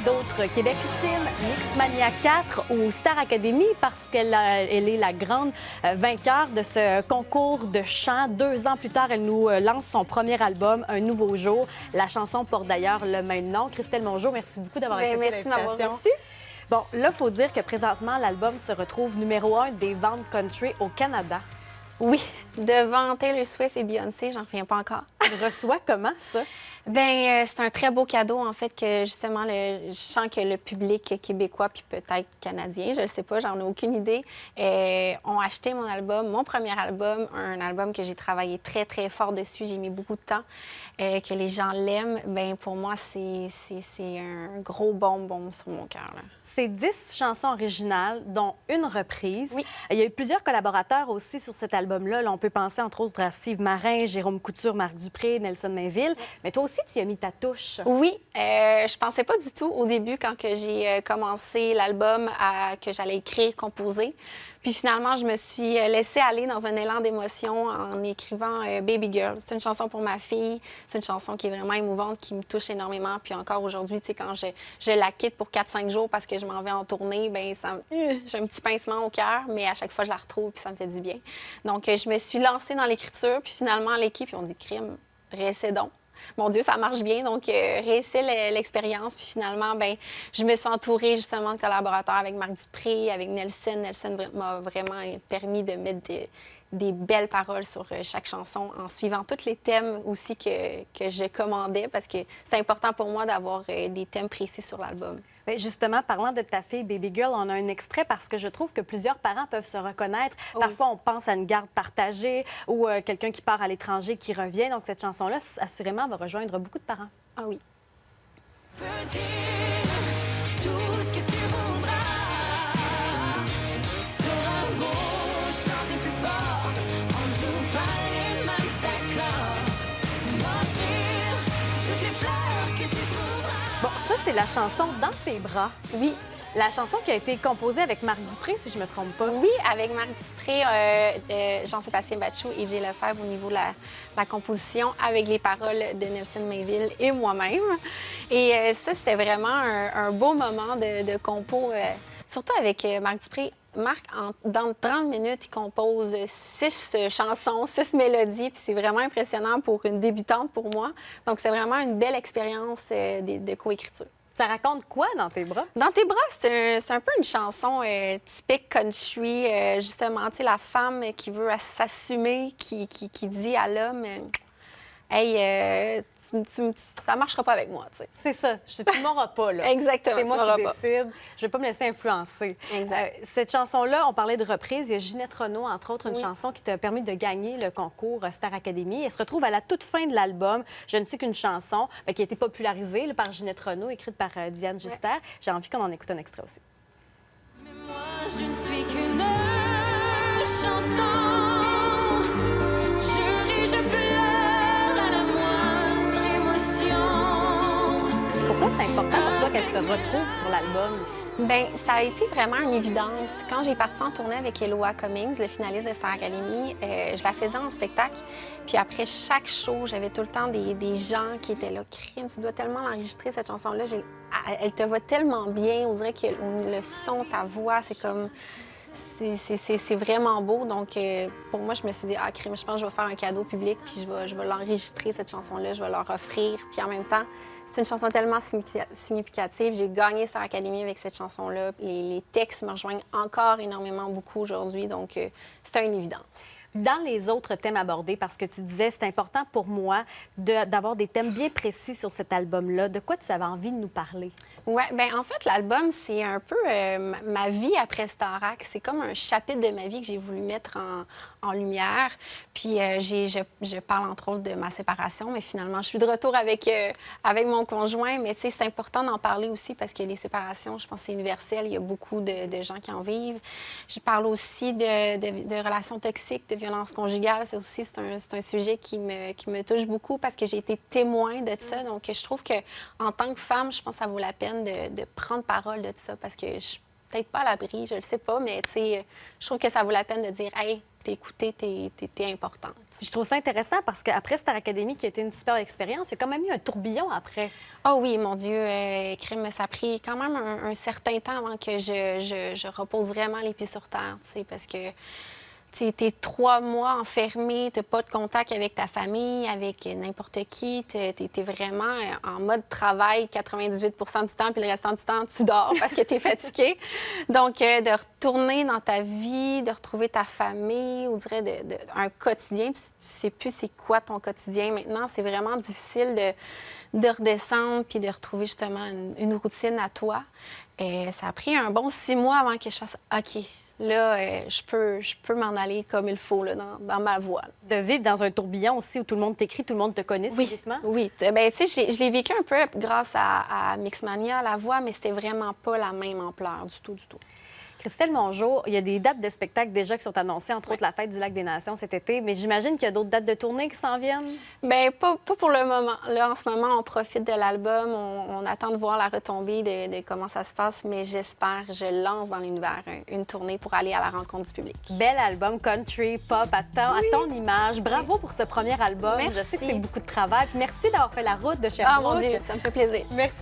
d'autres Québécoissimes, Mixmania 4 ou Star Academy parce elle est la grande vainqueur de ce concours de chant. 2 ans plus tard, elle nous lance son premier album, Un nouveau jour. La chanson porte d'ailleurs le même nom. Christelle Mongeau, merci beaucoup d'avoir accepté Merci de m'avoir l'invitation. reçu. Bon, là, il faut dire que présentement, l'album se retrouve numéro 1 des ventes country au Canada. Oui, devant Taylor Swift et Beyoncé, j'en reviens pas encore. Tu reçois comment ça? C'est un très beau cadeau, en fait, que justement, je sens que le public québécois, puis peut-être canadien, je ne sais pas, j'en ai aucune idée, ont acheté mon album, mon premier album, un album que j'ai travaillé très, très fort dessus, j'ai mis beaucoup de temps, que les gens l'aiment. Bien, pour moi, c'est un gros bonbon sur mon cœur, là. C'est 10 chansons originales, dont une reprise. Oui. Il y a eu plusieurs collaborateurs aussi sur cet album-là. Là, on peut penser entre autres à Steve Marin, Jérôme Couture, Marc Dupré, Nelson Mainville. Mais toi aussi, tu y as mis ta touche. Oui, je pensais pas du tout au début quand que j'ai commencé l'album que j'allais écrire, composer. Puis finalement, je me suis laissée aller dans un élan d'émotion en écrivant Baby Girl. C'est une chanson pour ma fille. C'est une chanson qui est vraiment émouvante, qui me touche énormément. Puis encore aujourd'hui, tu sais, quand je la quitte pour 4-5 jours parce que je m'en vais en tournée, bien, j'ai un petit pincement au cœur, mais à chaque fois, je la retrouve puis ça me fait du bien. Donc, je me suis lancée dans l'écriture. Puis finalement, l'équipe, ils ont dit, crime, réessaie donc. Mon Dieu, ça marche bien. Donc, réessaie l'expérience. Puis finalement, bien, je me suis entourée justement de collaborateurs avec Marc Dupré, avec Nelson. Nelson m'a vraiment permis de mettre des belles paroles sur chaque chanson en suivant tous les thèmes aussi que je commandais parce que c'est important pour moi d'avoir des thèmes précis sur l'album. Bien, justement, parlant de ta fille Baby Girl, on a un extrait parce que je trouve que plusieurs parents peuvent se reconnaître. Oui. Parfois, on pense à une garde partagée ou quelqu'un qui part à l'étranger qui revient. Donc, cette chanson-là, assurément, va rejoindre beaucoup de parents. Ah oui. Peux dire tout ce que tu voudras. T'auras beau chanter plus fort, on ne joue pas les mêmes accords. M'offrir toutes les fleurs que tu trouveras. Bon, ça, c'est la chanson Dans tes bras. Oui. La chanson qui a été composée avec Marc Dupré, si je ne me trompe pas. Oui, avec Marc Dupré, Jean-Sébastien Bachou et Jay Lefebvre au niveau de la composition, avec les paroles de Nelson Mainville et moi-même. Et ça, c'était vraiment un beau moment de compo, surtout avec Marc Dupré. Marc, dans 30 minutes, il compose 6 chansons, 6 mélodies, puis c'est vraiment impressionnant pour une débutante pour moi. Donc, c'est vraiment une belle expérience de coécriture. Ça raconte quoi Dans tes bras? Dans tes bras, c'est un peu une chanson typique country, justement, tu sais, la femme qui veut s'assumer, qui dit à l'homme hey, ça marchera pas avec moi, tu sais. C'est ça, tu ne m'auras pas, là. Exactement, C'est tu moi m'auras qui pas. décide. Je vais pas me laisser influencer. Exact. Cette chanson-là, on parlait de reprise. Il y a Ginette Renault, entre autres, une Oui. chanson qui t'a permis de gagner le concours Star Academy. Elle se retrouve à la toute fin de l'album. Je ne suis qu'une chanson qui a été popularisée là, par Ginette Renault, écrite par Diane Gister. J'ai envie qu'on en écoute un extrait aussi. Mais moi, je ne suis qu'une chanson. Je ris, je pleure à la moindre émotion. Pourquoi c'est important pour toi qu'elle se retrouve sur l'album? Bien, ça a été vraiment une évidence. Quand j'ai parti en tournée avec Eloa Cummings, le finaliste de Star Academy, je la faisais en spectacle. Puis après chaque show, j'avais tout le temps des gens qui étaient là. Crime, tu dois tellement l'enregistrer, cette chanson-là. Elle te va tellement bien. On dirait que le son, ta voix, c'est comme... C'est vraiment beau. Donc, pour moi, je me suis dit, ah, crime, je pense que je vais faire un cadeau public, puis je vais l'enregistrer, cette chanson-là, je vais leur offrir. Puis en même temps, c'est une chanson tellement significative. J'ai gagné Star Academy avec cette chanson-là. Les textes me rejoignent encore énormément beaucoup aujourd'hui. Donc, c'est une évidence. Dans les autres thèmes abordés, parce que tu disais, c'est important pour moi d'avoir des thèmes bien précis sur cet album-là. De quoi tu avais envie de nous parler? Oui, bien en fait, l'album, c'est un peu ma vie après Starac. C'est comme un chapitre de ma vie que j'ai voulu mettre en lumière. Puis je parle entre autres de ma séparation, mais finalement, je suis de retour avec mon conjoint. Mais tu sais, c'est important d'en parler aussi parce que les séparations, je pense que c'est universel. Il y a beaucoup de gens qui en vivent. Je parle aussi de relations toxiques, de violence conjugale. Ça aussi, c'est un sujet qui me touche beaucoup parce que j'ai été témoin de ça. Donc, je trouve qu'en tant que femme, je pense que ça vaut la peine de prendre parole de ça parce que je suis peut-être pas à l'abri, je le sais pas, mais tu sais, je trouve que ça vaut la peine de dire « Hey, t'es écoutée, t'es importante. Je trouve ça intéressant parce qu'après Star Academy, qui a été une super expérience, il y a quand même eu un tourbillon après. Oh oui, mon Dieu, crime, ça a pris quand même un certain temps avant que je repose vraiment les pieds sur terre, tu sais, parce que t'es 3 mois enfermé, t'as pas de contact avec ta famille, avec n'importe qui, t'es vraiment en mode travail 98 du temps, puis le restant du temps, tu dors parce que t'es fatigué. Donc, de retourner dans ta vie, de retrouver ta famille, on dirait un quotidien, tu sais plus c'est quoi ton quotidien maintenant, c'est vraiment difficile de redescendre puis de retrouver justement une routine à toi. Et ça a pris un bon 6 mois avant que je fasse « OK ». Là, je peux m'en aller comme il faut là, dans ma voie. De vivre dans un tourbillon aussi où tout le monde t'écrit, tout le monde te connaît subitement. Oui. Ben, tu sais, je l'ai vécu un peu grâce à Mixmania, la voix, mais c'était vraiment pas la même ampleur du tout. Christelle Mongeau, il y a des dates de spectacle déjà qui sont annoncées, entre autres la Fête du Lac des Nations cet été, mais j'imagine qu'il y a d'autres dates de tournée qui s'en viennent? Bien, pas pour le moment. Là, en ce moment, on profite de l'album, on attend de voir la retombée de comment ça se passe, mais j'espère, je lance dans l'univers une tournée pour aller à la rencontre du public. Bel album, country, pop, à ton image. Bravo pour ce premier album. Merci. Je sais que c'est beaucoup de travail. Puis merci d'avoir fait la route de Sherbrooke. Ah mon Dieu, ça me fait plaisir. Merci.